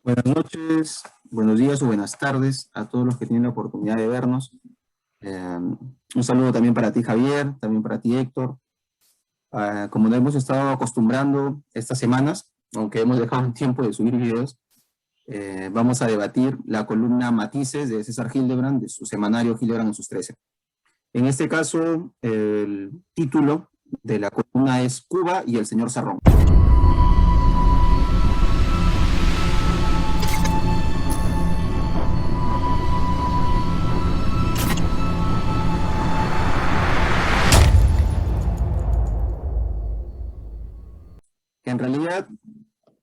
Buenas noches, buenos días o buenas tardes a todos los que tienen la oportunidad de vernos. Un saludo también para ti, Javier, también para ti, Héctor. Como nos hemos estado acostumbrando estas semanas, aunque hemos dejado un tiempo de subir videos, vamos a debatir la columna Matices de César Hildebrand, de su semanario Hildebrand en sus 13. En este caso, el título de la columna es Cuba y el señor Cerrón. Que en realidad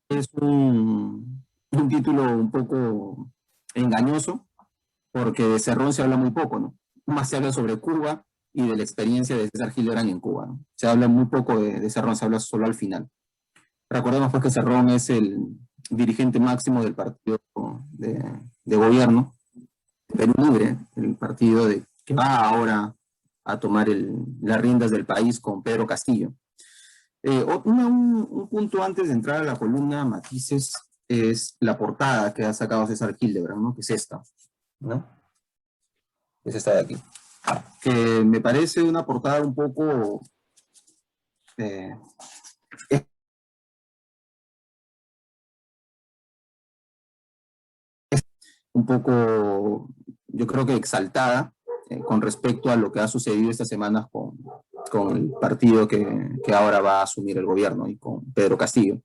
es un título un poco engañoso, porque de Cerrón se habla muy poco, ¿no? Más se habla sobre Cuba y de la experiencia de César Hildebrand en Cuba, ¿no? Se habla muy poco de Cerrón, se habla solo al final. Recordemos pues que Cerrón es el dirigente máximo del partido de gobierno, Perú Libre, el partido que va ahora a tomar las riendas del país con Pedro Castillo. Un punto antes de entrar a la columna Matices es la portada que ha sacado César Hildebrand, ¿no? Que es esta, ¿no? Es esta de aquí. Que me parece una portada un poco... yo creo que exaltada con respecto a lo que ha sucedido estas semanas con el partido que ahora va a asumir el gobierno y con Pedro Castillo.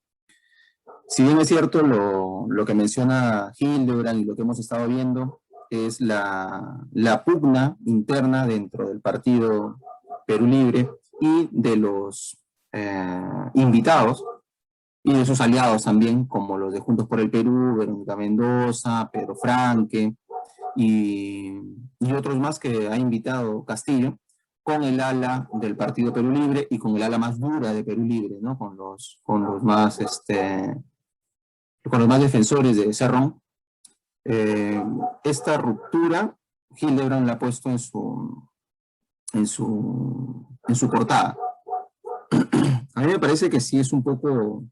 Si bien es cierto lo que menciona Hildebrand y lo que hemos estado viendo es la pugna interna dentro del partido Perú Libre y de los invitados y de sus aliados también, como los de Juntos por el Perú, Verónica Mendoza, Pedro Franque y otros más que ha invitado Castillo, con el ala del Partido Perú Libre y con el ala más dura de Perú Libre, ¿no? Con los más defensores de Cerrón. Esta ruptura, Hildebrand la ha puesto en su portada. A mí me parece que sí es un poco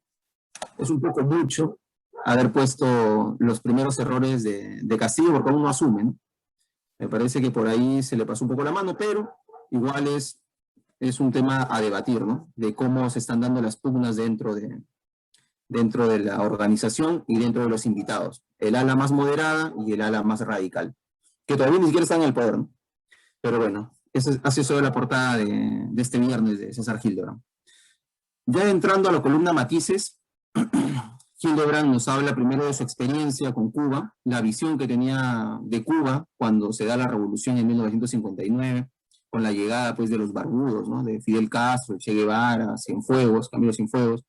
mucho haber puesto los primeros errores de Castillo, porque uno asume, ¿no? Me parece que por ahí se le pasó un poco la mano, pero igual es un tema a debatir, ¿no? De cómo se están dando las pugnas dentro de la organización y dentro de los invitados. El ala más moderada y el ala más radical, que todavía ni siquiera están en el poder, ¿no? Pero bueno, así es la portada de este viernes de César Hildebrand. Ya entrando a la columna Matices, Hildebrand nos habla primero de su experiencia con Cuba, la visión que tenía de Cuba cuando se da la revolución en 1959, con la llegada pues de los barbudos, ¿no? De Fidel Castro, Che Guevara, Cienfuegos, Camilo Cienfuegos,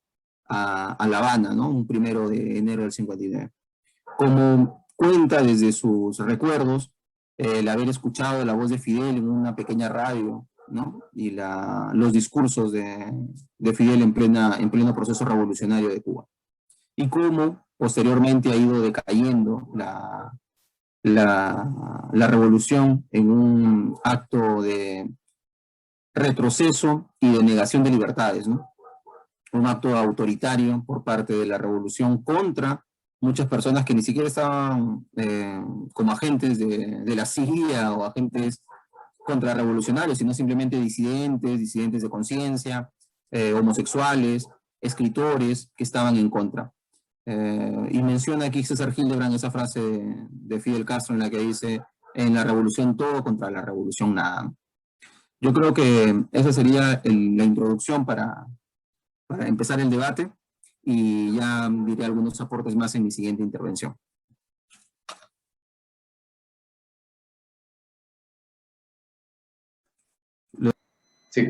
a La Habana, ¿no? Un 1 de enero del 59. Como cuenta desde sus recuerdos, el haber escuchado la voz de Fidel en una pequeña radio, ¿no? Y los discursos de Fidel en pleno proceso revolucionario de Cuba. Y cómo posteriormente ha ido decayendo la revolución en un acto de retroceso y de negación de libertades, ¿no? Un acto autoritario por parte de la revolución contra muchas personas que ni siquiera estaban como agentes de la CIA o agentes contrarrevolucionarios, sino simplemente disidentes de conciencia, homosexuales, escritores que estaban en contra. Y menciona aquí César Hildebrand esa frase de Fidel Castro en la que dice: en la revolución todo, contra la revolución nada. Yo creo que esa sería la introducción para empezar el debate, y ya diré algunos aportes más en mi siguiente intervención. Sí.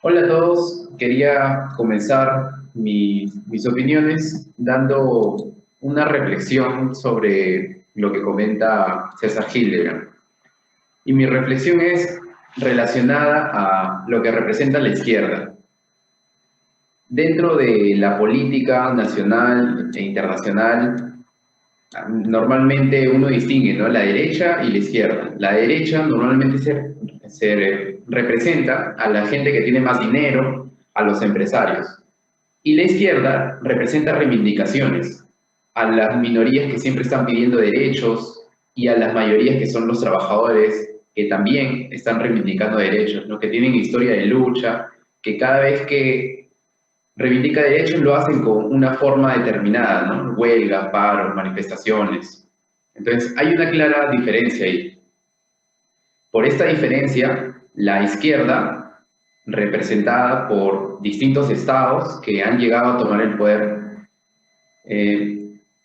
Hola a todos. Quería comenzar mis opiniones dando una reflexión sobre lo que comenta César Hildebrand. Y mi reflexión es relacionada a lo que representa la izquierda. Dentro de la política nacional e internacional, normalmente uno distingue, ¿no?, la derecha y la izquierda. La derecha normalmente se representa a la gente que tiene más dinero, a los empresarios. Y la izquierda representa reivindicaciones a las minorías que siempre están pidiendo derechos y a las mayorías que son los trabajadores que también están reivindicando derechos, ¿no? Que tienen historia de lucha, que cada vez que reivindica derechos lo hacen con una forma determinada, ¿no? Huelgas, paros, manifestaciones. Entonces, hay una clara diferencia ahí. Por esta diferencia, la izquierda, representada por distintos estados que han llegado a tomar el poder,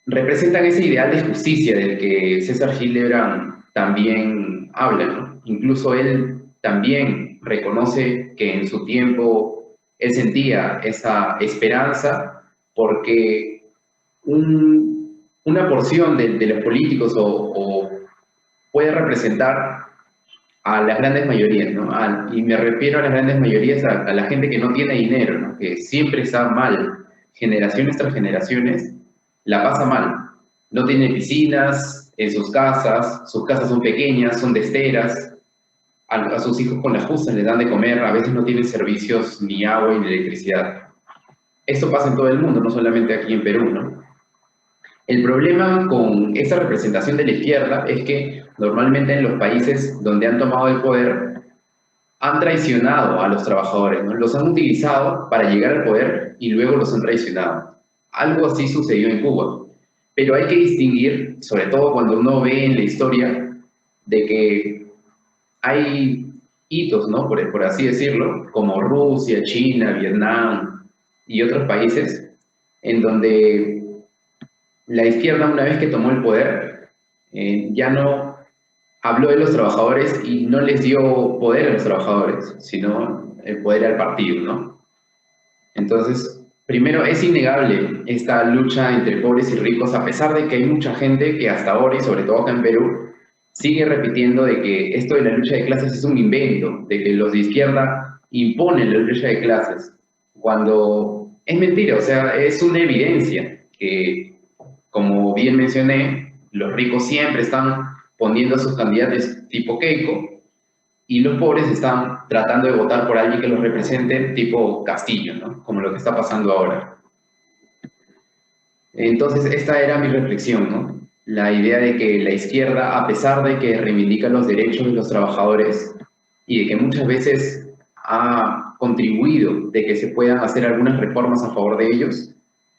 representan ese ideal de justicia del que César Hildebrand también habla, ¿no? Incluso él también reconoce que en su tiempo él sentía esa esperanza porque una porción de los políticos o puede representar a las grandes mayorías, ¿no? Y me refiero a las grandes mayorías, a la gente que no tiene dinero, ¿no? Que siempre está mal, generaciones tras generaciones, la pasa mal. No tiene piscinas en sus casas son pequeñas, son de esteras, a sus hijos con las justas les dan de comer, a veces no tienen servicios ni agua ni electricidad. Esto pasa en todo el mundo, no solamente aquí en Perú, ¿no? El problema con esa representación de la izquierda es que normalmente en los países donde han tomado el poder han traicionado a los trabajadores, ¿no? Los han utilizado para llegar al poder y luego los han traicionado. Algo así sucedió en Cuba. Pero hay que distinguir, sobre todo cuando uno ve en la historia, de que hay hitos, ¿no? Por así decirlo, como Rusia, China, Vietnam y otros países, en donde la izquierda, una vez que tomó el poder, ya no habló de los trabajadores y no les dio poder a los trabajadores, sino el poder al partido, ¿no? Entonces, primero, es innegable esta lucha entre pobres y ricos, a pesar de que hay mucha gente que hasta ahora, y sobre todo acá en Perú, sigue repitiendo de que esto de la lucha de clases es un invento, de que los de izquierda imponen la lucha de clases, cuando es mentira, o sea, es una evidencia que, como bien mencioné, los ricos siempre están poniendo a sus candidatos tipo Keiko, y los pobres están tratando de votar por alguien que los represente tipo Castillo, ¿no? Como lo que está pasando ahora. Entonces, esta era mi reflexión, ¿no? La idea de que la izquierda, a pesar de que reivindica los derechos de los trabajadores y de que muchas veces ha contribuido de que se puedan hacer algunas reformas a favor de ellos,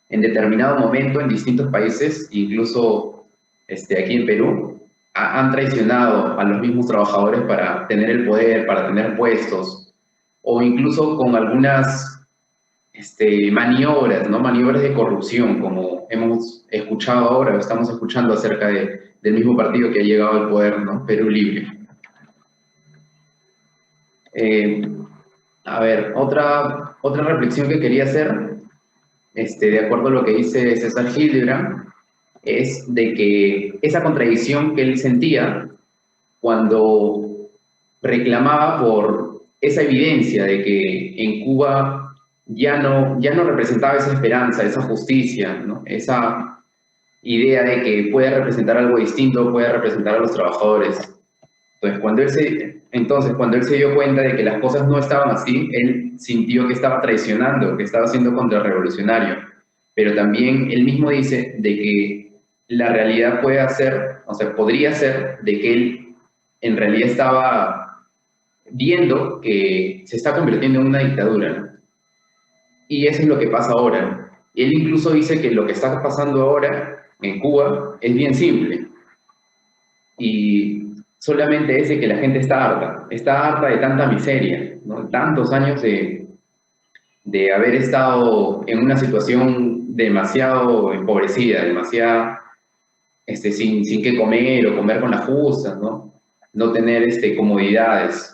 en determinado momento en distintos países, incluso aquí en Perú, han traicionado a los mismos trabajadores para tener el poder, para tener puestos, o incluso con algunas maniobras, ¿no? Maniobras de corrupción, como hemos escuchado ahora, estamos escuchando acerca del mismo partido que ha llegado al poder, ¿no? Perú Libre. A ver, otra reflexión que quería hacer, de acuerdo a lo que dice César Hildebrand, es de que esa contradicción que él sentía cuando reclamaba por esa evidencia de que en Cuba ya no representaba esa esperanza, esa justicia, ¿no? Esa idea de que puede representar algo distinto, puede representar a los trabajadores. Entonces, cuando él se dio cuenta de que las cosas no estaban así, él sintió que estaba traicionando, que estaba siendo contrarrevolucionario. Pero también él mismo dice de que la realidad puede ser, o sea, podría ser de que él en realidad estaba viendo que se está convirtiendo en una dictadura, ¿no? Y eso es lo que pasa ahora. Él incluso dice que lo que está pasando ahora en Cuba es bien simple. Y solamente es de que la gente está harta de tanta miseria, ¿no? Tantos años de haber estado en una situación demasiado empobrecida, demasiado sin qué comer o comer con las justas, ¿no? No tener comodidades,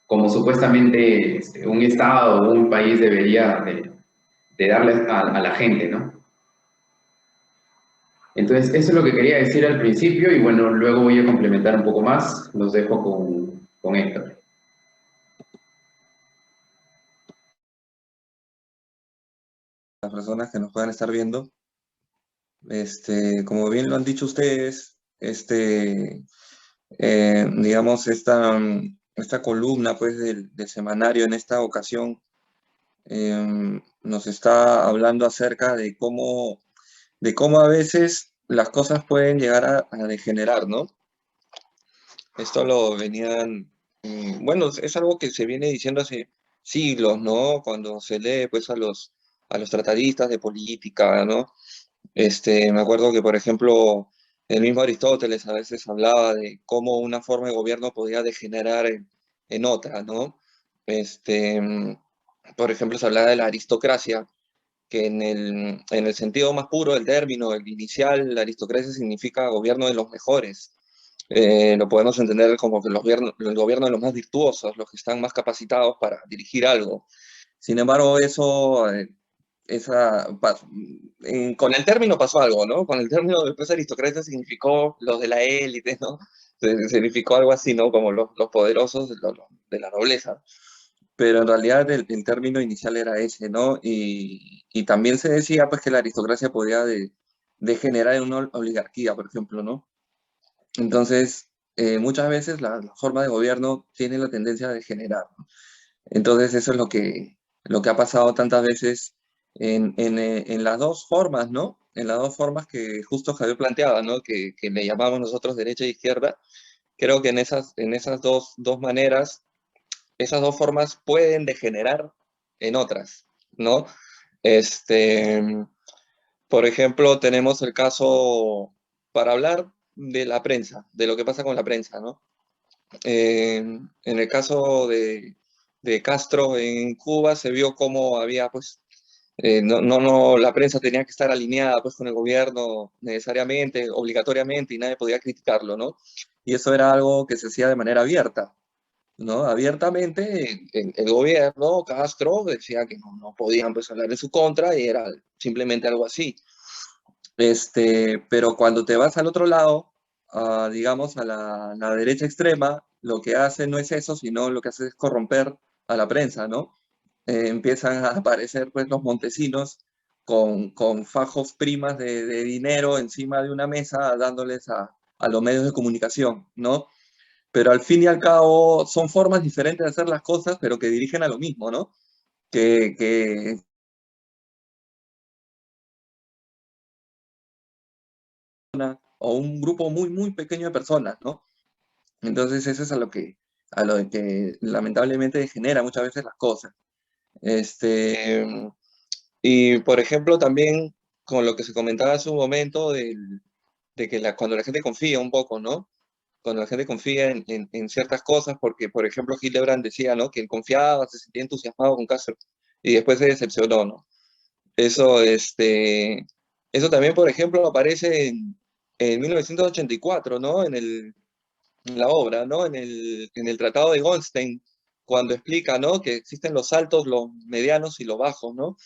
como supuestamente un Estado o un país debería de darle a la gente, ¿no? Entonces, eso es lo que quería decir al principio y bueno, luego voy a complementar un poco más. Los dejo con Héctor. Las personas que nos puedan estar viendo, como bien lo han dicho ustedes, digamos, esta columna pues, del semanario en esta ocasión nos está hablando acerca de cómo de cómo a veces las cosas pueden llegar a degenerar, ¿no? Esto lo venían, bueno, es algo que se viene diciendo hace siglos, ¿no? Cuando se lee pues a los tratadistas de política, ¿no? Me acuerdo que, por ejemplo, el mismo Aristóteles a veces hablaba de cómo una forma de gobierno podía degenerar en otra, ¿no? Este, mm, por ejemplo, se hablaba de la aristocracia, que en el sentido más puro del término, el inicial, la aristocracia significa gobierno de los mejores. Lo podemos entender como que el gobierno de los más virtuosos, los que están más capacitados para dirigir algo. Sin embargo, con el término pasó algo, ¿no? Con el término después aristocracia significó los de la élite, ¿no? Significó algo así, ¿no? Como los poderosos de la nobleza. Pero en realidad el término inicial era ese, ¿no? Y también se decía, pues, que la aristocracia podía degenerar en una oligarquía, por ejemplo, ¿no? Entonces, muchas veces la forma de gobierno tiene la tendencia a degenerar, ¿no? Entonces, eso es lo que ha pasado tantas veces en las dos formas, ¿no? En las dos formas que justo Javier planteaba, ¿no? Que le llamamos nosotros derecha e izquierda. Creo que en esas dos maneras, esas dos formas pueden degenerar en otras, ¿no? Este, por ejemplo, tenemos el caso para hablar de la prensa, de lo que pasa con la prensa, ¿no? En el caso de Castro en Cuba se vio cómo había, pues, la prensa tenía que estar alineada, pues, con el gobierno necesariamente, obligatoriamente, y nadie podía criticarlo, ¿no? Y eso era algo que se hacía de manera abierta, ¿no? Abiertamente, el gobierno, Castro, decía que no podían, pues, hablar en su contra, y era simplemente algo así. Pero cuando te vas al otro lado, digamos, a la derecha extrema, lo que hace no es eso, sino lo que hace es corromper a la prensa, ¿no? Empiezan a aparecer, pues, los montesinos con fajos primas de dinero encima de una mesa dándoles a los medios de comunicación, ¿no? Pero al fin y al cabo son formas diferentes de hacer las cosas, pero que dirigen a lo mismo, ¿no? Que o un grupo muy, muy pequeño de personas, ¿no? Entonces eso es a lo que lamentablemente genera muchas veces las cosas. Este, y por ejemplo también con lo que se comentaba hace un momento de que cuando la gente confía un poco, ¿no? Cuando la gente confía en ciertas cosas, porque por ejemplo Hildebrand decía, ¿no? Que él confiaba, se sentía entusiasmado con Castro y después se decepcionó, ¿no? Eso, eso también, por ejemplo, aparece en 1984, ¿no? En la obra, ¿no? En el Tratado de Goldstein, cuando explica, ¿no? Que existen los altos, los medianos y los bajos, ¿no?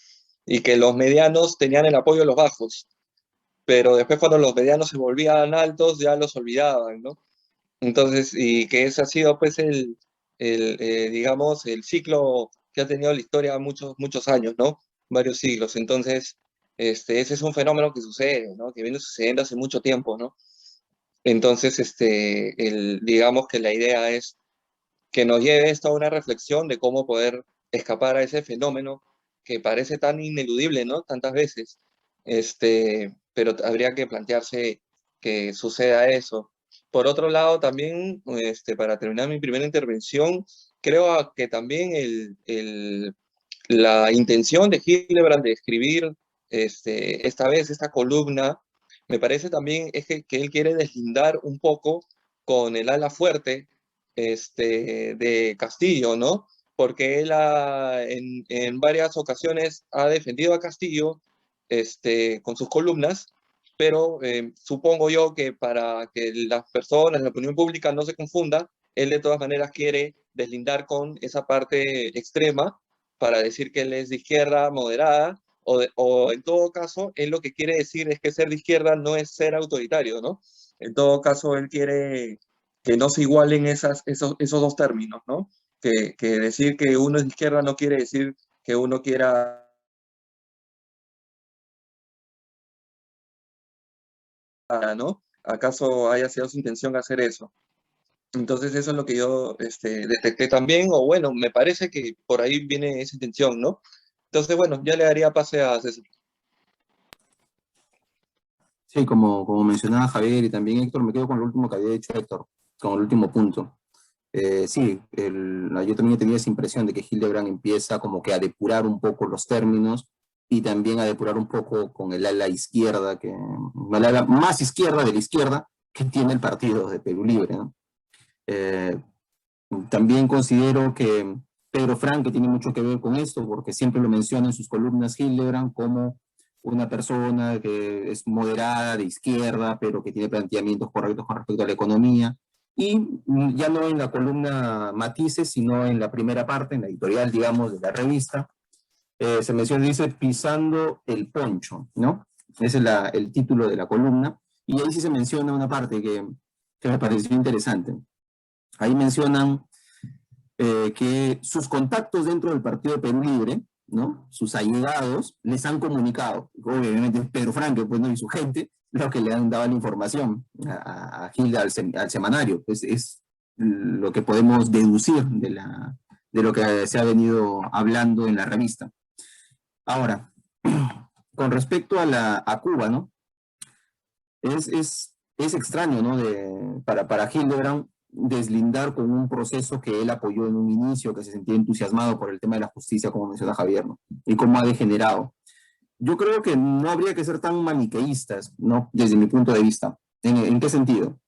Y que los medianos tenían el apoyo de los bajos, pero después cuando los medianos se volvían altos ya los olvidaban, ¿no? Entonces, y que ese ha sido pues digamos, el ciclo que ha tenido la historia muchos, muchos años, ¿no? Varios siglos. Entonces, ese es un fenómeno que sucede, ¿no? Que viene sucediendo hace mucho tiempo, ¿no? Entonces, digamos que la idea es que nos lleve esto a una reflexión de cómo poder escapar a ese fenómeno que parece tan ineludible, ¿no? Tantas veces. Pero habría que plantearse que suceda eso. Por otro lado, también, para terminar mi primera intervención, creo que también la intención de Hildebrand de escribir esta vez esta columna, me parece también es que él quiere deslindar un poco con el ala fuerte de Castillo, ¿no? Porque él en varias ocasiones ha defendido a Castillo con sus columnas, pero supongo yo que para que las personas, la opinión pública no se confunda, él de todas maneras quiere deslindar con esa parte extrema para decir que él es de izquierda moderada, o en todo caso, él lo que quiere decir es que ser de izquierda no es ser autoritario, ¿no? En todo caso, él quiere que no se igualen esos dos términos, ¿no? Que decir que uno es de izquierda no quiere decir que uno quiera, ¿no? ¿Acaso haya sido su intención hacer eso? Entonces eso es lo que yo detecté también, o bueno, me parece que por ahí viene esa intención, ¿no? Entonces, bueno, ya le daría pase a César. Sí, como mencionaba Javier y también Héctor, me quedo con lo último que había dicho Héctor, con el último punto. Sí, yo también tenía esa impresión de que Hildebrand empieza como que a depurar un poco los términos y también a depurar un poco con el ala izquierda, el ala más izquierda de la izquierda que tiene el partido de Perú Libre, ¿no? Eh, También considero que Pedro Franque tiene mucho que ver con esto, porque siempre lo menciona en sus columnas Hildebrand como una persona que es moderada, de izquierda, pero que tiene planteamientos correctos con respecto a la economía. Y ya no en la columna Matices, sino en la primera parte, en la editorial, digamos, de la revista, se menciona, dice, pisando el poncho, ¿no? Ese es el título de la columna. Y ahí sí se menciona una parte que me pareció interesante. Ahí mencionan que sus contactos dentro del Partido Perú Libre, ¿no? Sus allegados, les han comunicado, obviamente Pedro Franque, pues, ¿no? Y su gente, lo que le han dado la información a Gilda, al semanario, pues es lo que podemos deducir de lo que se ha venido hablando en la revista. Ahora, con respecto a Cuba, ¿no? Es extraño, ¿no? Para Hildebrand deslindar con un proceso que él apoyó en un inicio, que se sentía entusiasmado por el tema de la justicia, como menciona Javier, ¿no? Y cómo ha degenerado. Yo creo que no habría que ser tan maniqueístas, ¿no? Desde mi punto de vista. ¿En qué sentido?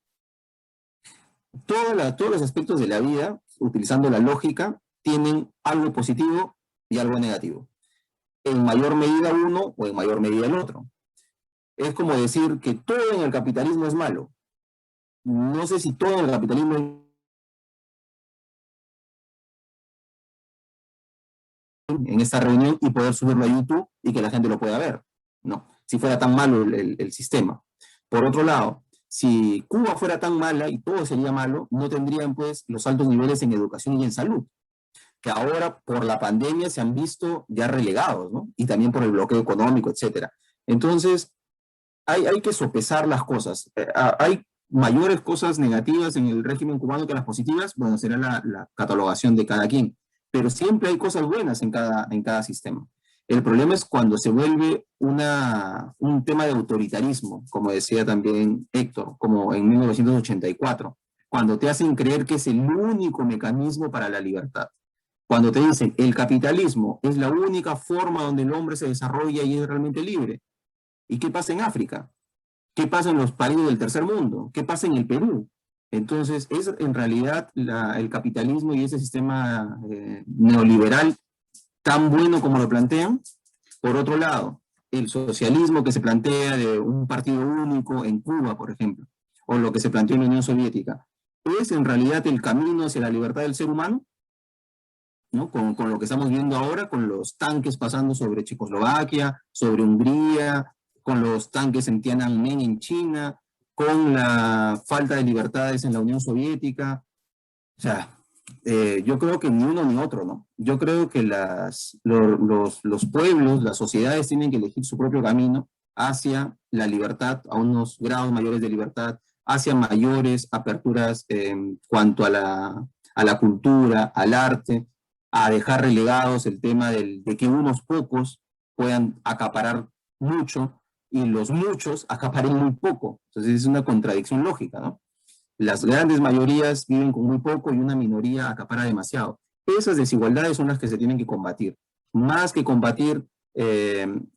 Todos los aspectos de la vida, utilizando la lógica, tienen algo positivo y algo negativo. En mayor medida uno o en mayor medida el otro. Es como decir que todo en el capitalismo es malo. No sé si todo en el capitalismo en esta reunión y poder subirlo a YouTube y que la gente lo pueda ver. No, si fuera tan malo el sistema. Por otro lado, si Cuba fuera tan mala y todo sería malo, no tendrían pues los altos niveles en educación y en salud, que ahora por la pandemia se han visto ya relegados, ¿no? Y también por el bloqueo económico, etcétera. Entonces, hay que sopesar las cosas. Hay mayores cosas negativas en el régimen cubano que las positivas, bueno, será la catalogación de cada quien, pero siempre hay cosas buenas en cada sistema. El problema es cuando se vuelve un tema de autoritarismo, como decía también Héctor, como en 1984, cuando te hacen creer que es el único mecanismo para la libertad. Cuando te dicen el capitalismo es la única forma donde el hombre se desarrolla y es realmente libre. ¿Y qué pasa en África? ¿Qué pasa en los países del tercer mundo? ¿Qué pasa en el Perú? Entonces, es en realidad el capitalismo y ese sistema neoliberal tan bueno como lo plantean. Por otro lado, el socialismo que se plantea de un partido único en Cuba, por ejemplo, o lo que se planteó en la Unión Soviética, ¿es en realidad el camino hacia la libertad del ser humano? ¿No? Con lo que estamos viendo ahora, con los tanques pasando sobre Checoslovaquia, sobre Hungría, con los tanques en Tiananmen en China, con la falta de libertades en la Unión Soviética. O sea, yo creo que ni uno ni otro, ¿no? Yo creo que los pueblos, las sociedades tienen que elegir su propio camino hacia la libertad, a unos grados mayores de libertad, hacia mayores aperturas en cuanto a la cultura, al arte, a dejar relegados el tema de que unos pocos puedan acaparar mucho y los muchos acaparen muy poco. Entonces es una contradicción lógica, ¿no? Las grandes mayorías viven con muy poco y una minoría acapara demasiado. Esas desigualdades son las que se tienen que combatir. Más que combatir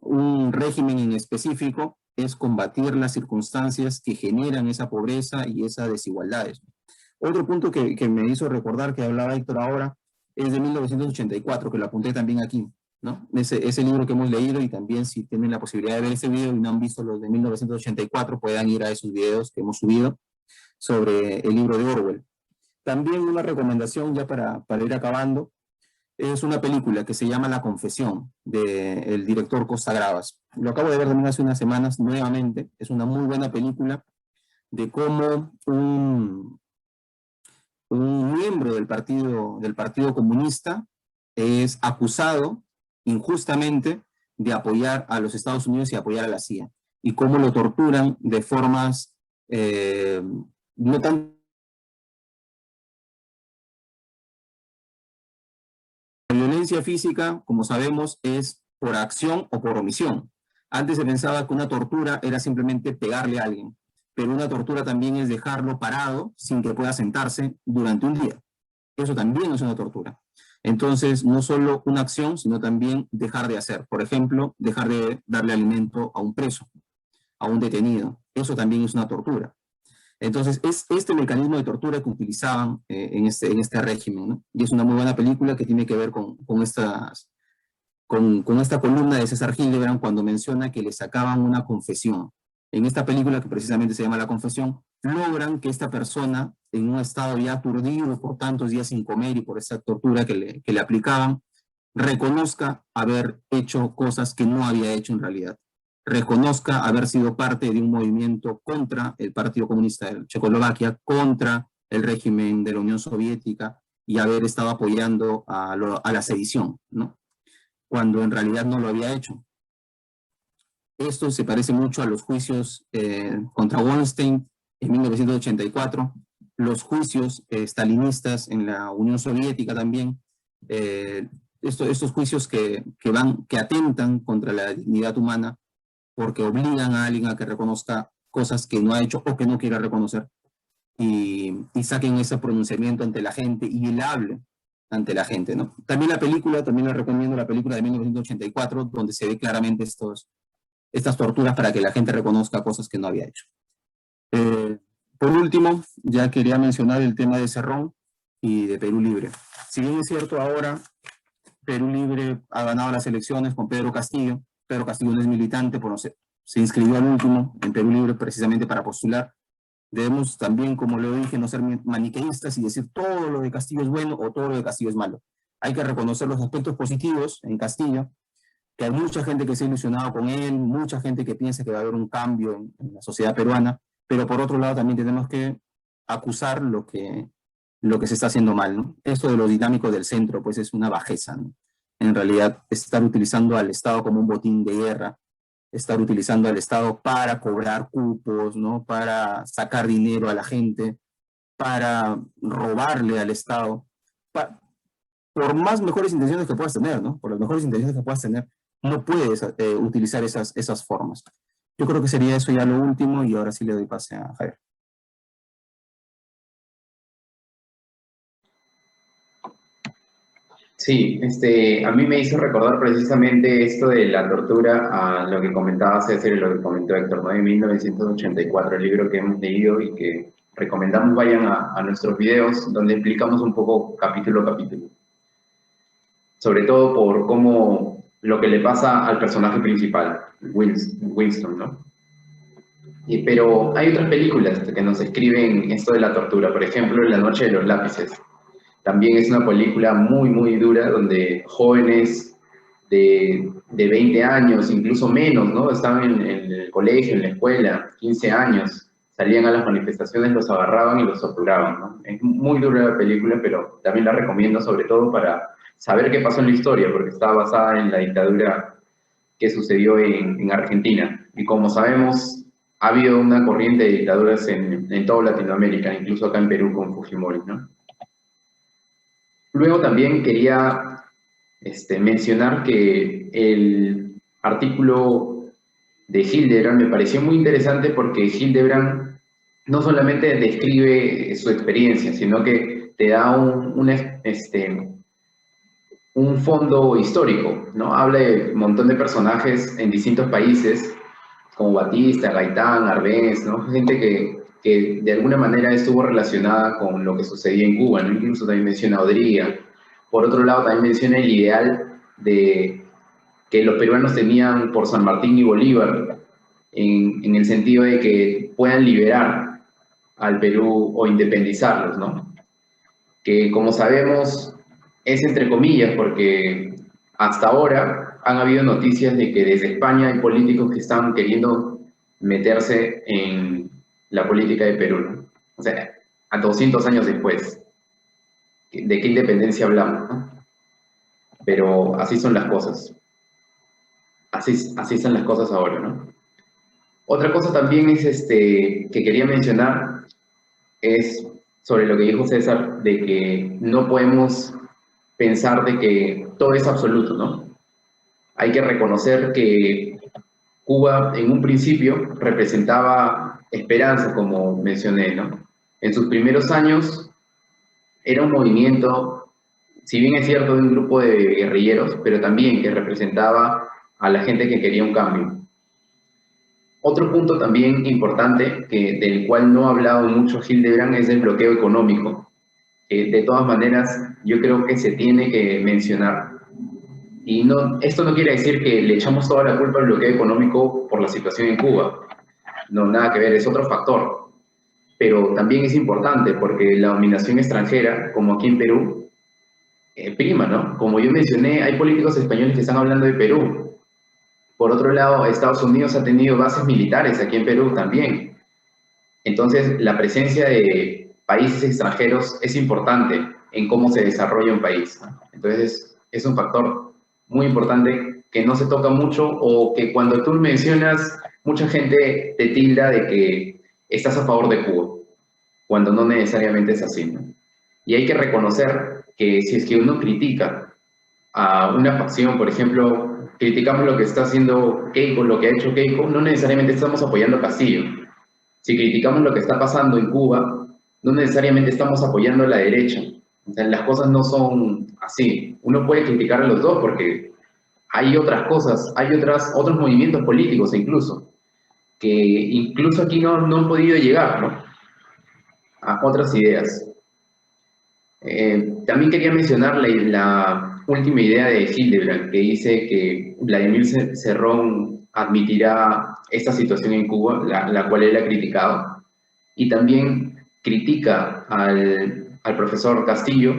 un régimen en específico, es combatir las circunstancias que generan esa pobreza y esas desigualdades. Otro punto que me hizo recordar que hablaba Héctor ahora es de 1984, que lo apunté también aquí, ¿no? Ese libro que hemos leído, y también si tienen la posibilidad de ver ese video y no han visto los de 1984, puedan ir a esos videos que hemos subido sobre el libro de Orwell. También una recomendación ya para ir acabando, es una película que se llama La Confesión, del director Costa Gravas. Lo acabo de ver también hace unas semanas nuevamente. Es una muy buena película de cómo un miembro del partido Comunista es acusado injustamente de apoyar a los Estados Unidos y apoyar a la CIA, y cómo lo torturan de formas no tan... La violencia física, como sabemos, es por acción o por omisión. Antes se pensaba que una tortura era simplemente pegarle a alguien, pero una tortura también es dejarlo parado sin que pueda sentarse durante un día. Eso también es una tortura. Entonces, no solo una acción, sino también dejar de hacer. Por ejemplo, dejar de darle alimento a un preso, a un detenido. Eso también es una tortura. Entonces, es este mecanismo de tortura que utilizaban en este régimen, ¿no? Y es una muy buena película que tiene que ver con esta columna de César Hildebrand cuando menciona que le sacaban una confesión. En esta película, que precisamente se llama La Confesión, logran que esta persona, en un estado ya aturdido por tantos días sin comer y por esa tortura que le aplicaban, reconozca haber hecho cosas que no había hecho en realidad. Reconozca haber sido parte de un movimiento contra el Partido Comunista de Checoslovaquia, contra el régimen de la Unión Soviética y haber estado apoyando a la sedición, ¿no? Cuando en realidad no lo había hecho. Esto se parece mucho a los juicios contra Weinstein en 1984, los juicios stalinistas en la Unión Soviética también, estos juicios que atentan contra la dignidad humana porque obligan a alguien a que reconozca cosas que no ha hecho o que no quiera reconocer y saquen ese pronunciamiento ante la gente y él hable ante la gente, ¿no? También la película, también le recomiendo la película de 1984, donde se ve claramente estas torturas para que la gente reconozca cosas que no había hecho. Por último, ya quería mencionar el tema de Cerrón y de Perú Libre. Si bien es cierto ahora, Perú Libre ha ganado las elecciones con Pedro Castillo no es militante, pero se inscribió al último en Perú Libre precisamente para postular. Debemos también, como lo dije, no ser maniqueístas y decir todo lo de Castillo es bueno o todo lo de Castillo es malo. Hay que reconocer los aspectos positivos en Castillo, que hay mucha gente que se ha ilusionado con él, mucha gente que piensa que va a haber un cambio en la sociedad peruana, pero por otro lado también tenemos que acusar lo que se está haciendo mal, ¿no? Esto de lo dinámico del centro, pues es una bajeza, ¿no? En realidad, estar utilizando al Estado como un botín de guerra, estar utilizando al Estado para cobrar cupos, ¿no? Para sacar dinero a la gente, para robarle al Estado, por más mejores intenciones que puedas tener, ¿no? Por las mejores intenciones que puedas tener, no puedes utilizar esas formas. Yo creo que sería eso ya lo último y ahora sí le doy pase a Javier. Sí, a mí me hizo recordar precisamente esto de la tortura a lo que comentaba César y lo que comentó Héctor, ¿no? En 1984, el libro que hemos leído y que recomendamos vayan a nuestros videos donde explicamos un poco capítulo a capítulo. Sobre todo por cómo lo que le pasa al personaje principal, Winston, ¿no? Pero hay otras películas que nos escriben esto de la tortura, por ejemplo, La Noche de los Lápices. También es una película muy, muy dura donde jóvenes de 20 años, incluso menos, ¿no? Estaban en el colegio, en la escuela, 15 años, salían a las manifestaciones, los agarraban y los torturaban, ¿no? Es muy dura la película, pero también la recomiendo sobre todo para saber qué pasó en la historia, porque está basada en la dictadura que sucedió en Argentina. Y como sabemos, ha habido una corriente de dictaduras en toda Latinoamérica, incluso acá en Perú con Fujimori, ¿no? Luego también quería mencionar que el artículo de Hildebrand me pareció muy interesante porque Hildebrand no solamente describe su experiencia, sino que te da un fondo histórico, ¿no? Habla de un montón de personajes en distintos países, como Batista, Gaitán, Arbenz, ¿no? Gente que de alguna manera estuvo relacionada con lo que sucedía en Cuba, ¿no? Incluso también menciona a Odría. Por otro lado, también menciona el ideal de que los peruanos tenían por San Martín y Bolívar, en el sentido de que puedan liberar al Perú o independizarlos, ¿no? Que como sabemos es entre comillas porque hasta ahora han habido noticias de que desde España hay políticos que están queriendo meterse en la política de Perú, ¿no? O sea, a 200 años después. ¿De qué independencia hablamos, no? Pero así son las cosas. Así son las cosas ahora, ¿no? Otra cosa también es que quería mencionar es sobre lo que dijo César, de que no podemos pensar de que todo es absoluto, ¿no? Hay que reconocer que Cuba en un principio representaba esperanza, como mencioné, ¿no? En sus primeros años era un movimiento, si bien es cierto, de un grupo de guerrilleros, pero también que representaba a la gente que quería un cambio. Otro punto también importante, del cual no ha hablado mucho Hildebrand, es el bloqueo económico. De todas maneras, yo creo que se tiene que mencionar. Y no, esto no quiere decir que le echamos toda la culpa al bloqueo económico por la situación en Cuba. No, nada que ver, es otro factor. Pero también es importante porque la dominación extranjera, como aquí en Perú, prima, ¿no? Como yo mencioné, hay políticos españoles que están hablando de Perú. Por otro lado, Estados Unidos ha tenido bases militares aquí en Perú también. Entonces, la presencia de países extranjeros es importante en cómo se desarrolla un país, ¿no? Entonces, es un factor muy importante que no se toca mucho o que cuando tú mencionas, mucha gente te tilda de que estás a favor de Cuba, cuando no necesariamente es así, ¿no? Y hay que reconocer que si es que uno critica a una facción, por ejemplo, criticamos lo que está haciendo Keiko, lo que ha hecho Keiko, no necesariamente estamos apoyando a Castillo. Si criticamos lo que está pasando en Cuba, no necesariamente estamos apoyando a la derecha. O sea, las cosas no son así. Uno puede criticar a los dos porque hay otras cosas, hay otros movimientos políticos incluso, que incluso aquí no han podido llegar, ¿no?, a otras ideas. También quería mencionar la última idea de Hildebrand, que dice que Vladimir Cerrón admitirá esta situación en Cuba, la cual él ha criticado, y también critica al profesor Castillo,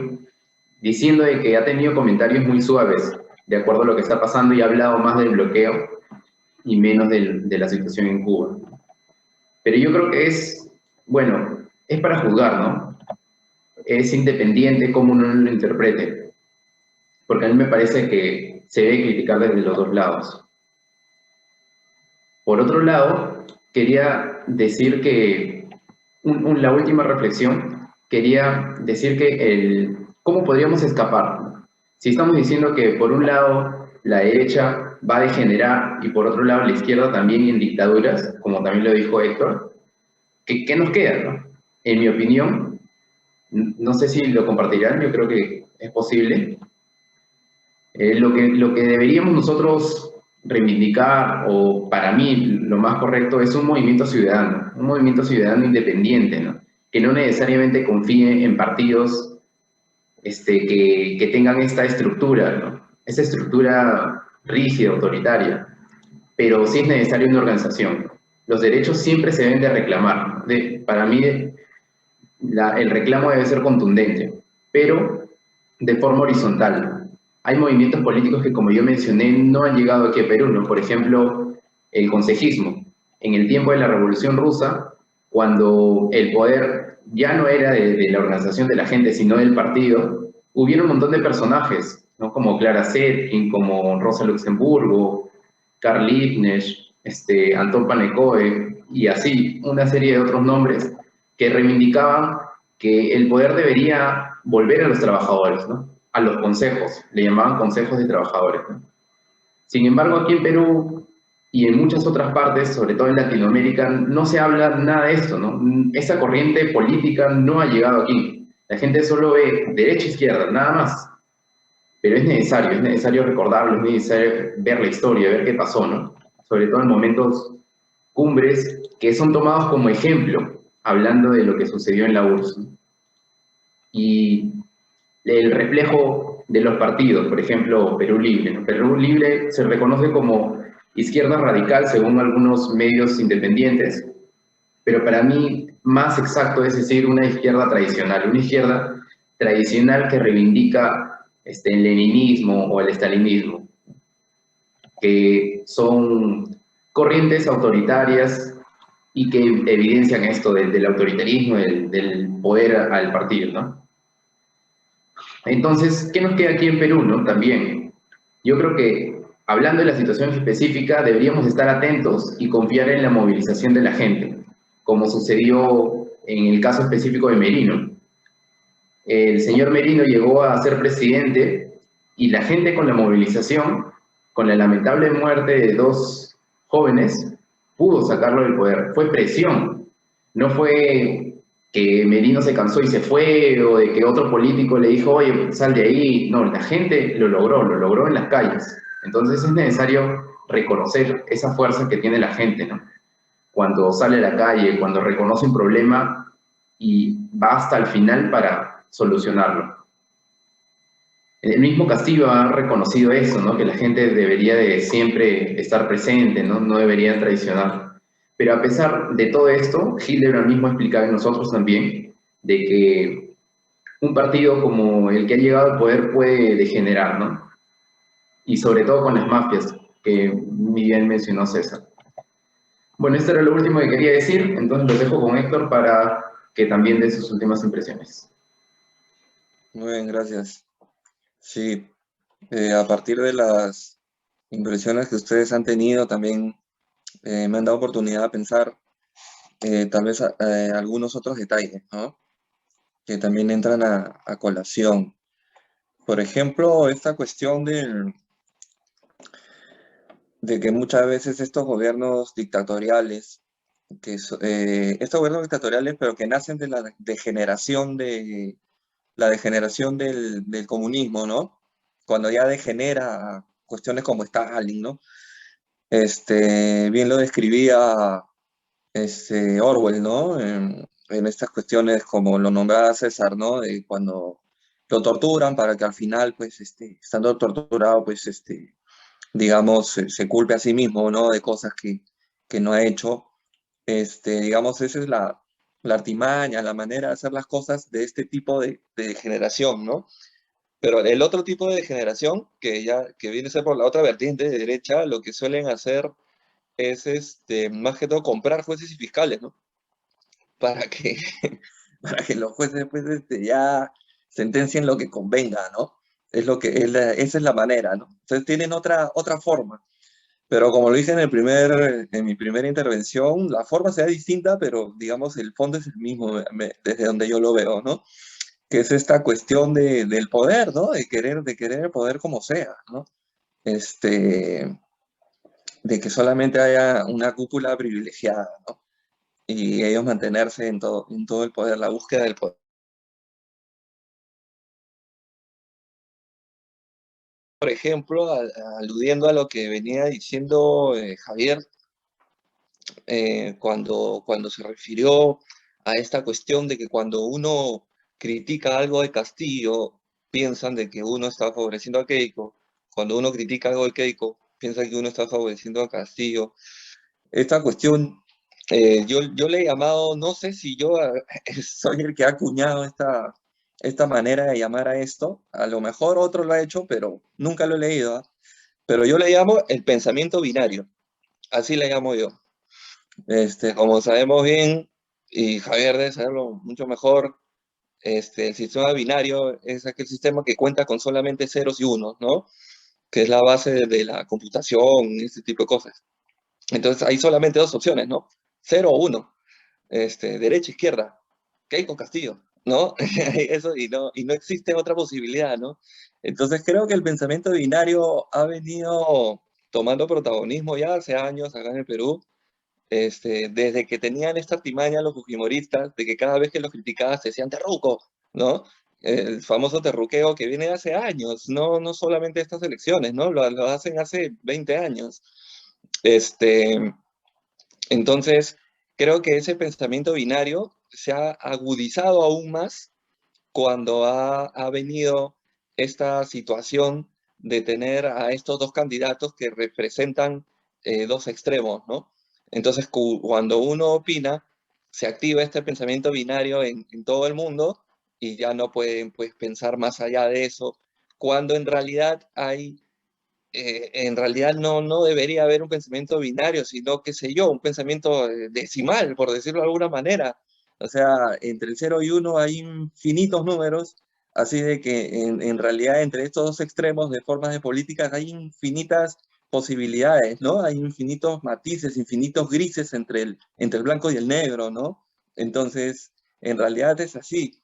diciendo de que ha tenido comentarios muy suaves de acuerdo a lo que está pasando y ha hablado más del bloqueo y menos de la situación en Cuba. Pero yo creo que bueno, es para juzgar, ¿no? Es independiente cómo uno lo interprete, porque a mí me parece que se debe criticar desde los dos lados. Por otro lado, quería decir que, la última reflexión, quería decir que ¿cómo podríamos escapar? Si estamos diciendo que por un lado la derecha va a degenerar y por otro lado la izquierda también en dictaduras, como también lo dijo Héctor, ¿qué nos queda, no? En mi opinión, no sé si lo compartirán, yo creo que es posible. Lo que deberíamos nosotros reivindicar, o para mí lo más correcto, es un movimiento ciudadano independiente, ¿no?, que no necesariamente confíe en partidos que tengan esta estructura, ¿no?, esa estructura rígida, autoritaria, pero sí es necesaria una organización. Los derechos siempre se deben de reclamar, ¿no? Para mí, el reclamo debe ser contundente, pero de forma horizontal. Hay movimientos políticos que, como yo mencioné, no han llegado aquí a Perú, ¿no? Por ejemplo, el consejismo. En el tiempo de la Revolución Rusa, cuando el poder ya no era de la organización de la gente, sino del partido, hubieron un montón de personajes, ¿no?, como Clara Zetkin, como Rosa Luxemburgo, Karl Liebknecht, Antón Pannekoek, y así una serie de otros nombres que reivindicaban que el poder debería volver a los trabajadores, ¿no?, a los consejos, le llamaban consejos de trabajadores, ¿no? Sin embargo, aquí en Perú y en muchas otras partes, sobre todo en Latinoamérica, no se habla nada de esto, ¿no? Esa corriente política no ha llegado aquí. La gente solo ve derecha e izquierda, nada más. Pero es necesario recordarlo, es necesario ver la historia, ver qué pasó, ¿no? Sobre todo en momentos cumbres que son tomados como ejemplo, hablando de lo que sucedió en la URSS, ¿no? Y el reflejo de los partidos, por ejemplo, Perú Libre, ¿no? Perú Libre se reconoce como izquierda radical según algunos medios independientes, pero para mí más exacto es decir una izquierda tradicional que reivindica el leninismo o el estalinismo, que son corrientes autoritarias y que evidencian esto del autoritarismo, del poder al partido, ¿no? Entonces, ¿qué nos queda aquí en Perú, no? También, yo creo que, hablando de la situación específica, deberíamos estar atentos y confiar en la movilización de la gente, como sucedió en el caso específico de Merino. El señor Merino llegó a ser presidente y la gente, con la movilización, con la lamentable muerte de dos jóvenes, pudo sacarlo del poder. Fue presión. No fue que Merino se cansó y se fue, o de que otro político le dijo, oye, sal de ahí. No, la gente lo logró en las calles. Entonces es necesario reconocer esa fuerza que tiene la gente, ¿no? Cuando sale a la calle, cuando reconoce un problema y va hasta el final para solucionarlo. El mismo Castillo ha reconocido eso, ¿no? Que la gente debería de siempre estar presente, ¿no? No debería traicionar. Pero a pesar de todo esto, Hildebrand mismo ha explicado y nosotros también, de que un partido como el que ha llegado al poder puede degenerar, ¿no? Y sobre todo con las mafias, que muy bien mencionó César. Bueno, esto era lo último que quería decir, entonces lo dejo con Héctor para que también dé sus últimas impresiones. Muy bien, gracias. Sí, a partir de las impresiones que ustedes han tenido, también me han dado oportunidad de pensar tal vez algunos otros detalles, ¿no? Que también entran a colación. Por ejemplo, esta cuestión de que muchas veces estos gobiernos dictatoriales, estos gobiernos dictatoriales, pero que nacen de la degeneración del comunismo, ¿no? Cuando ya degenera cuestiones como Stalin, ¿no? Bien lo describía Orwell, ¿no? En estas cuestiones, como lo nombraba César, ¿no? De cuando lo torturan para que al final, pues, estando torturado, pues, digamos, se culpe a sí mismo, ¿no? De cosas que no ha hecho. Digamos, esa es la artimaña, la manera de hacer las cosas de este tipo de generación, ¿no? Pero el otro tipo de generación, que viene a ser por la otra vertiente de derecha, lo que suelen hacer es, más que todo, comprar jueces y fiscales, ¿no? Para que, para que los jueces, pues, ya sentencien lo que convenga, ¿no? Esa es la manera, ¿no? Entonces tienen otra forma. Pero como lo dije en mi primera intervención, la forma sea distinta, pero digamos el fondo es el mismo, desde donde yo lo veo, ¿no? Que es esta cuestión del poder, ¿no? De querer el poder como sea, ¿no? Este, de que solamente haya una cúpula privilegiada, ¿no? Y ellos mantenerse en todo el poder, la búsqueda del poder. Por ejemplo, aludiendo a lo que venía diciendo Javier, cuando se refirió a esta cuestión de que cuando uno critica algo de Castillo, piensan de que uno está favoreciendo a Keiko. Cuando uno critica algo de Keiko, piensan que uno está favoreciendo a Castillo. Esta cuestión, yo le he llamado, no sé si yo soy el que ha acuñado esta manera de llamar a esto. A lo mejor otro lo ha hecho, pero nunca lo he leído, ¿ah? Pero yo le llamo el pensamiento binario. Así le llamo yo. Como sabemos bien, y Javier debe saberlo mucho mejor, el sistema binario es aquel sistema que cuenta con solamente ceros y unos, ¿no? Que es la base de la computación, este tipo de cosas. Entonces hay solamente dos opciones, ¿no? 0 o 1, derecha, izquierda, Keiko Castillo, ¿no? Eso, y no existe otra posibilidad, ¿no? Entonces creo que el pensamiento binario ha venido tomando protagonismo ya hace años acá en el Perú, desde que tenían esta artimaña los fujimoristas, de que cada vez que los criticabas te decían terruco, ¿no? El famoso terruqueo que viene de hace años, no solamente estas elecciones, ¿no? Lo hacen hace 20 años. Este, entonces, creo que ese pensamiento binario se ha agudizado aún más cuando ha venido esta situación de tener a estos dos candidatos que representan dos extremos, ¿no? Entonces, cuando uno opina, se activa este pensamiento binario en todo el mundo y ya no pueden, pues, pensar más allá de eso, cuando en realidad no debería haber un pensamiento binario, sino, qué sé yo, un pensamiento decimal, por decirlo de alguna manera. O sea, entre el 0 y 1 hay infinitos números, así de que en realidad entre estos dos extremos de formas de políticas hay infinitas posibilidades, ¿no? Hay infinitos matices, infinitos grises entre el blanco y el negro, ¿no? Entonces, en realidad es así.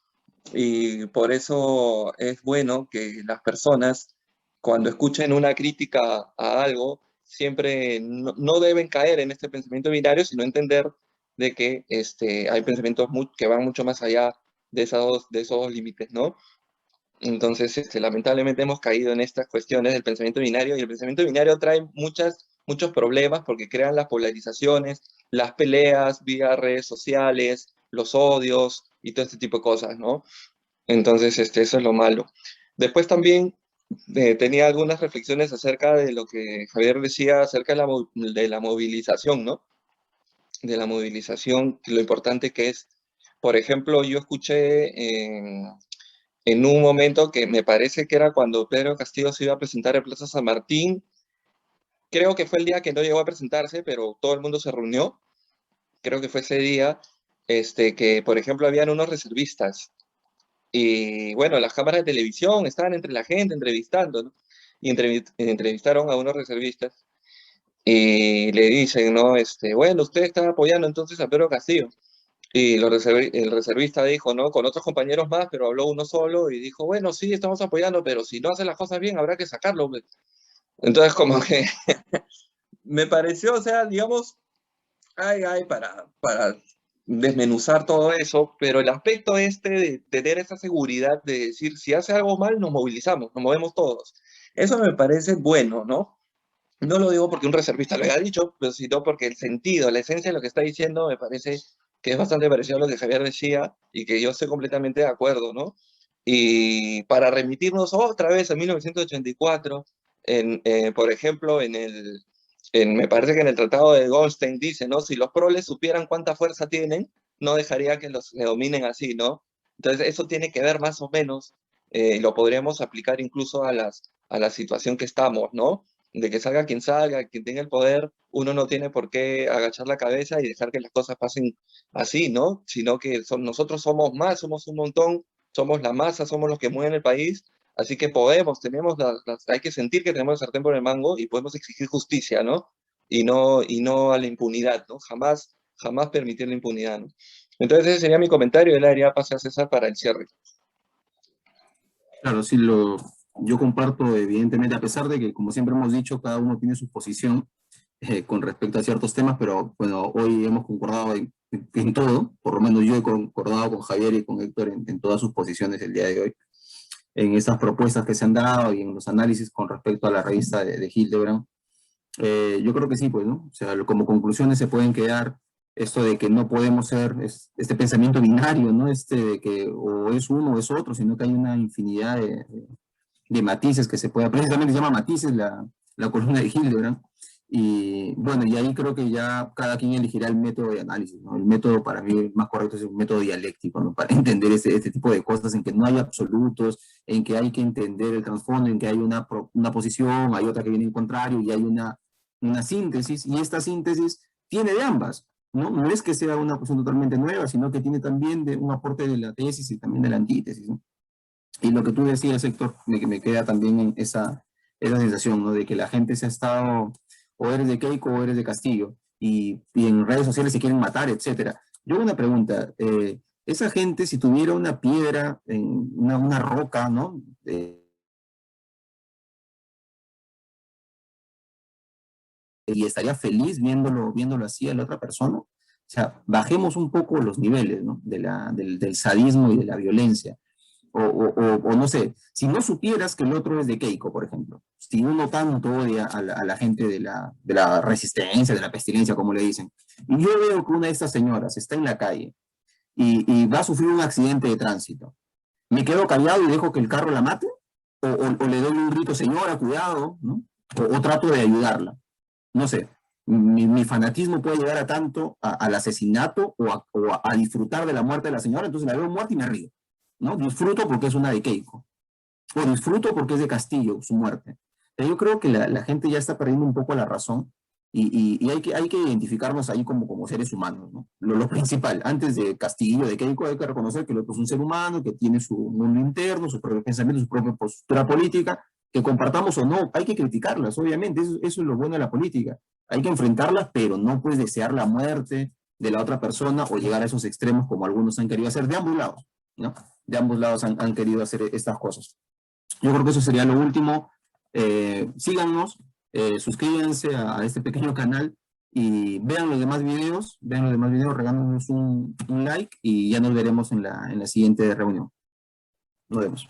Y por eso es bueno que las personas, cuando escuchen una crítica a algo, siempre no deben caer en este pensamiento binario, sino entender de que hay pensamientos que van mucho más allá de esos dos límites, ¿no? Entonces, lamentablemente hemos caído en estas cuestiones del pensamiento binario, y el pensamiento binario trae muchos problemas porque crean las polarizaciones, las peleas vía redes sociales, los odios y todo este tipo de cosas, ¿no? Entonces, eso es lo malo. Después también tenía algunas reflexiones acerca de lo que Javier decía acerca de la movilización, ¿no? De la movilización, lo importante que es. Por ejemplo, yo escuché en un momento que me parece que era cuando Pedro Castillo se iba a presentar en Plaza San Martín. Creo que fue el día que no llegó a presentarse, pero todo el mundo se reunió. Creo que fue ese día que, por ejemplo, habían unos reservistas. Y bueno, las cámaras de televisión estaban entre la gente entrevistando, ¿no? Y entrevistaron a unos reservistas y le dicen, ¿no? Bueno, usted está apoyando entonces a Pedro Castillo. Y el reservista dijo, ¿no? Con otros compañeros más, pero habló uno solo y dijo, bueno, sí, estamos apoyando, pero si no hace las cosas bien, habrá que sacarlo, pues. Entonces, como que me pareció, o sea, digamos, para desmenuzar todo eso, pero el aspecto de tener esa seguridad de decir, si hace algo mal, nos movilizamos, nos movemos todos. Eso me parece bueno, ¿no? No lo digo porque un reservista lo haya dicho, pero sino porque el sentido, la esencia de lo que está diciendo me parece que es bastante parecido a lo que Javier decía y que yo estoy completamente de acuerdo, ¿no? Y para remitirnos otra vez a 1984, por ejemplo, me parece que en el Tratado de Goldstein dice, ¿no? Si los proles supieran cuánta fuerza tienen, no dejaría que los dominen así, ¿no? Entonces, eso tiene que ver más o menos, lo podríamos aplicar incluso a la situación que estamos, ¿no? De que salga, quien tenga el poder, uno no tiene por qué agachar la cabeza y dejar que las cosas pasen así, ¿no? Sino que nosotros somos más, somos un montón, somos la masa, somos los que mueven el país, así que hay que sentir que tenemos el sartén por el mango y podemos exigir justicia, ¿no? Y no a la impunidad, ¿no? Jamás permitir la impunidad, ¿no? Entonces ese sería mi comentario, y le daría pase a César para el cierre. Claro, sí, yo comparto evidentemente, a pesar de que, como siempre hemos dicho, cada uno tiene su posición con respecto a ciertos temas, pero bueno, hoy hemos concordado en todo, por lo menos yo he concordado con Javier y con Héctor en todas sus posiciones el día de hoy, en estas propuestas que se han dado y en los análisis con respecto a la revista de Hildebrand. Yo creo que sí, pues, ¿no? O sea, como conclusiones se pueden quedar esto de que no podemos ser este pensamiento binario, ¿no? De que o es uno o es otro, sino que hay una infinidad de matices que se puede, precisamente se llama matices la columna de Hildebrand. Y bueno, y ahí creo que ya cada quien elegirá el método de análisis, ¿no? El método para mí más correcto es un método dialéctico, ¿no? Para entender este tipo de cosas en que no hay absolutos, en que hay que entender el trasfondo, en que hay una posición, hay otra que viene en contrario y hay una síntesis, y esta síntesis tiene de ambas, ¿no? No es que sea una posición totalmente nueva, sino que tiene también un aporte de la tesis y también de la antítesis, ¿no? Y lo que tú decías, Héctor, me queda también en esa sensación, ¿no? De que la gente se ha estado, o eres de Keiko o eres de Castillo, y en redes sociales se quieren matar, etcétera. Yo una pregunta, esa gente si tuviera una piedra, una roca, ¿no? Y estaría feliz viéndolo así a la otra persona. O sea, bajemos un poco los niveles, ¿no? Del sadismo y de la violencia. O no sé, si no supieras que el otro es de Keiko, por ejemplo, si uno tanto odia a la gente de la resistencia, de la pestilencia, como le dicen, y yo veo que una de estas señoras está en la calle y va a sufrir un accidente de tránsito, ¿me quedo callado y dejo que el carro la mate? ¿O le doy un grito, señora, cuidado, ¿no? O trato de ayudarla? No sé, mi fanatismo puede llegar a tanto al asesinato o a disfrutar de la muerte de la señora, entonces la veo muerta y me río, ¿no? Disfruto porque es una de Keiko, o disfruto porque es de Castillo, su muerte. Pero yo creo que la gente ya está perdiendo un poco la razón y hay que identificarnos ahí como seres humanos, ¿no? Lo principal, antes de Castillo, de Keiko, hay que reconocer que el otro es un ser humano, que tiene su mundo interno, su propio pensamiento, su propia postura política, que compartamos o no, hay que criticarlas, obviamente, eso es lo bueno de la política. Hay que enfrentarlas, pero no puedes desear la muerte de la otra persona o llegar a esos extremos como algunos han querido hacer de ambos lados, ¿no? De ambos lados han querido hacer estas cosas. Yo creo que eso sería lo último. Síganos, suscríbanse a este pequeño canal y vean los demás videos, regándonos un like y ya nos veremos en la siguiente reunión. Nos vemos.